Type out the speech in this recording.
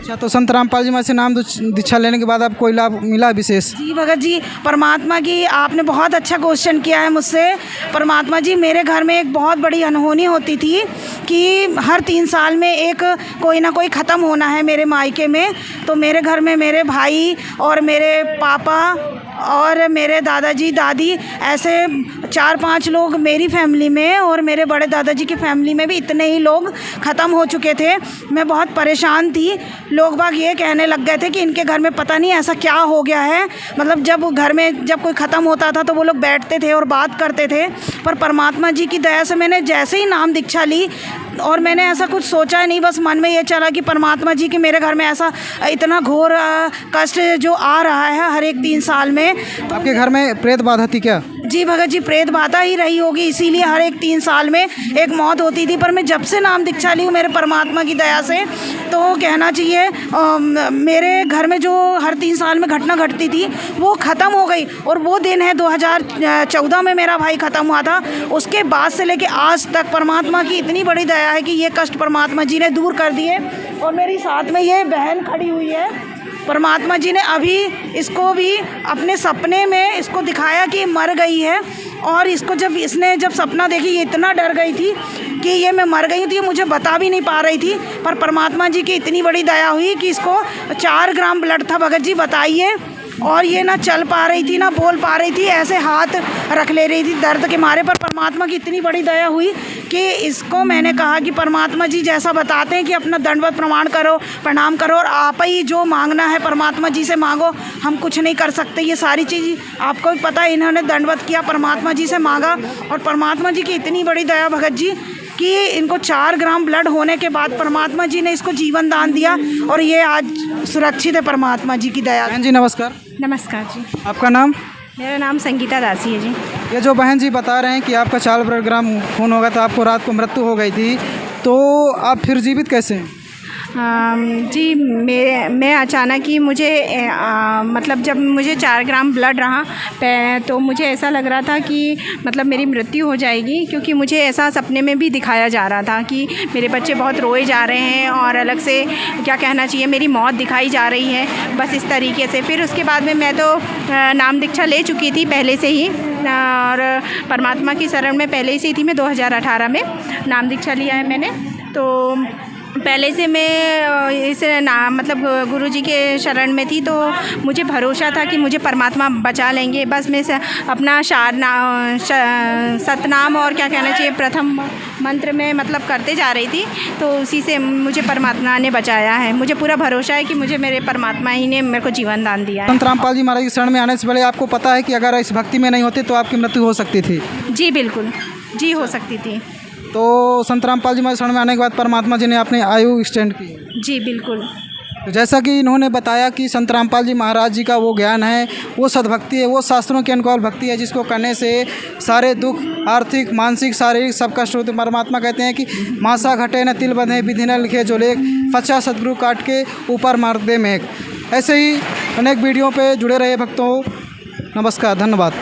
अच्छा, तो संत रामपाल जी महाराज से नाम दीक्षा लेने के बाद आपको कोई लाभ मिला विशेष? जी भगत जी, परमात्मा की आपने बहुत अच्छा क्वेश्चन किया है मुझसे। परमात्मा जी, मेरे घर में एक बहुत बड़ी अनहोनी होती थी कि हर 3 साल में एक कोई ना कोई ख़त्म होना है मेरे मायके में। तो मेरे घर में मेरे भाई और मेरे पापा और मेरे दादाजी दादी, ऐसे 4-5 लोग मेरी फैमिली में और मेरे बड़े दादाजी की फैमिली में भी इतने ही लोग ख़त्म हो चुके थे। मैं बहुत परेशान थी। लोग बाग ये कहने लग गए थे कि इनके घर में पता नहीं ऐसा क्या हो गया है। मतलब जब घर में जब कोई ख़त्म होता था तो वो लोग बैठते थे और बात करते थे। पर परमात्मा जी की दया से मैंने जैसे ही नाम दीक्षा ली और मैंने ऐसा कुछ सोचा नहीं, बस मन में ये चला कि परमात्मा जी की मेरे घर में ऐसा इतना घोर कष्ट जो आ रहा है हर एक 3 साल में। तो आपके घर में प्रेत बाधा थी क्या? जी भगत जी, प्रेत बाधा ही रही होगी, इसीलिए हर एक 3 साल में एक मौत होती थी। पर मैं जब से नाम दीक्षा ली हूँ मेरे परमात्मा की दया से, तो कहना चाहिए मेरे घर में जो हर 3 साल में घटना घटती थी वो ख़त्म हो गई। और वो दिन है 2014 में मेरा भाई ख़त्म हुआ था। उसके बाद से लेके आज तक परमात्मा की इतनी बड़ी दया है कि ये कष्ट परमात्मा जी ने दूर कर दिए। और मेरी साथ में ये बहन खड़ी हुई है, परमात्मा जी ने अभी इसको भी अपने सपने में इसको दिखाया कि मर गई है। और इसको जब सपना देखी, ये इतना डर गई थी कि ये मैं मर गई हूँ, तो ये मुझे बता भी नहीं पा रही थी। पर परमात्मा जी की इतनी बड़ी दया हुई कि इसको 4 ग्राम ब्लड था भगत जी, बताइए। और ये ना चल पा रही थी ना बोल पा रही थी, ऐसे हाथ रख ले रही थी दर्द के मारे। पर परमात्मा की इतनी बड़ी दया हुई कि इसको मैंने कहा कि परमात्मा जी जैसा बताते हैं कि अपना दंडवत प्रणाम करो और आप ही जो मांगना है परमात्मा जी से मांगो, हम कुछ नहीं कर सकते। ये सारी चीज़ आपको भी पता है, इन्होंने दंडवत किया, परमात्मा जी से मांगा और परमात्मा जी की इतनी बड़ी दया भगत जी कि इनको 4 ग्राम ब्लड होने के बाद परमात्मा जी ने इसको जीवन दान दिया और ये आज सुरक्षित है परमात्मा जी की दया। बहन जी नमस्कार। नमस्कार जी, आपका नाम? मेरा नाम संगीता दासी है जी। ये जो बहन जी बता रहे हैं कि आपका 4 ग्राम खून हो गया था, आपको रात को मृत्यु हो गई थी, तो आप फिर जीवित कैसे हैं? जी, मैं अचानक ही मुझे मतलब जब मुझे 4 ग्राम ब्लड रहा तो मुझे ऐसा लग रहा था कि मतलब मेरी मृत्यु हो जाएगी, क्योंकि मुझे ऐसा सपने में भी दिखाया जा रहा था कि मेरे बच्चे बहुत रोए जा रहे हैं और अलग से क्या कहना चाहिए मेरी मौत दिखाई जा रही है, बस इस तरीके से। फिर उसके बाद में मैं तो नाम दीक्षा ले चुकी थी पहले से ही और परमात्मा की शरण में पहले से ही थी। मैं 2018 में नाम दीक्षा लिया है मैंने। तो पहले से मैं इस मतलब गुरु जी के शरण में थी, तो मुझे भरोसा था कि मुझे परमात्मा बचा लेंगे। बस मैं अपना सतनाम और क्या कहना चाहिए प्रथम मंत्र में मतलब करते जा रही थी, तो उसी से मुझे परमात्मा ने बचाया है। मुझे पूरा भरोसा है कि मुझे मेरे परमात्मा ही ने मेरे को जीवन दान दिया है। संत रामपाल जी महाराज की शरण में आने से पहले आपको पता है कि अगर इस भक्ति में नहीं होते तो आपकी मृत्यु हो सकती थी? जी बिल्कुल जी, हो सकती थी। तो संत रामपाल जी महाराज शरण में आने के बाद परमात्मा जी ने अपनी आयु एक्सटेंड की? जी बिल्कुल। तो जैसा कि इन्होंने बताया कि संत रामपाल जी महाराज जी का वो ज्ञान है, वो सद्भक्ति है, वो शास्त्रों के अनुकूल भक्ति है जिसको करने से सारे दुख, आर्थिक, मानसिक, शारीरिक सब कष्ट होते। परमात्मा कहते हैं कि मासा घटे न तिल बंधे विधि न लिखे जो लेख, 50 सदगुरु काट के ऊपर मार दे मेघ। ऐसे ही अनेक वीडियो पे जुड़े रहे भक्तों। नमस्कार, धन्यवाद।